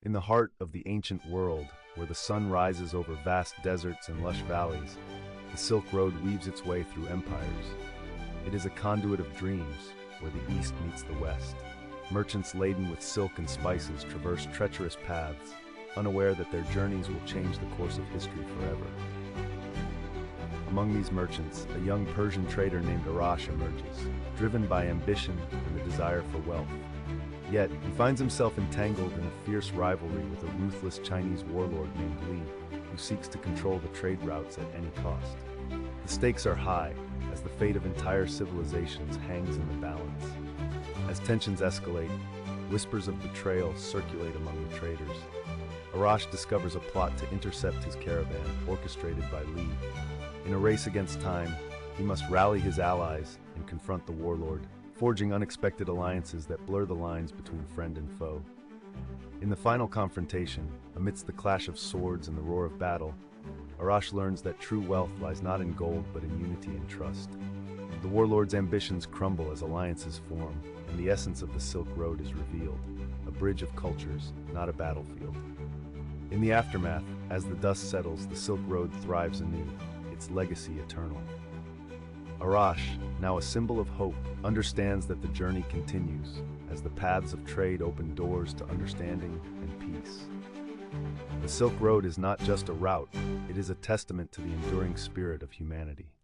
In the heart of the ancient world, where the sun rises over vast deserts and lush valleys, the Silk Road weaves its way through empires. It is a conduit of dreams, where the East meets the West. Merchants laden with silk and spices traverse treacherous paths, unaware that their journeys will change the course of history forever. Among these merchants, a young Persian trader named Arash emerges, driven by ambition and the desire for wealth. Yet, he finds himself entangled in a fierce rivalry with a ruthless Chinese warlord named Li, who seeks to control the trade routes at any cost. The stakes are high, as the fate of entire civilizations hangs in the balance. As tensions escalate, whispers of betrayal circulate among the traders. Arash discovers a plot to intercept his caravan, orchestrated by Li. In a race against time, he must rally his allies and confront the warlord, forging unexpected alliances that blur the lines between friend and foe. In the final confrontation, amidst the clash of swords and the roar of battle, Arash learns that true wealth lies not in gold but in unity and trust. The warlord's ambitions crumble as alliances form, and the essence of the Silk Road is revealed, a bridge of cultures, not a battlefield. In the aftermath, as the dust settles, the Silk Road thrives anew, its legacy eternal. Arash, now a symbol of hope, understands that the journey continues as the paths of trade open doors to understanding and peace. The Silk Road is not just a route, it is a testament to the enduring spirit of humanity.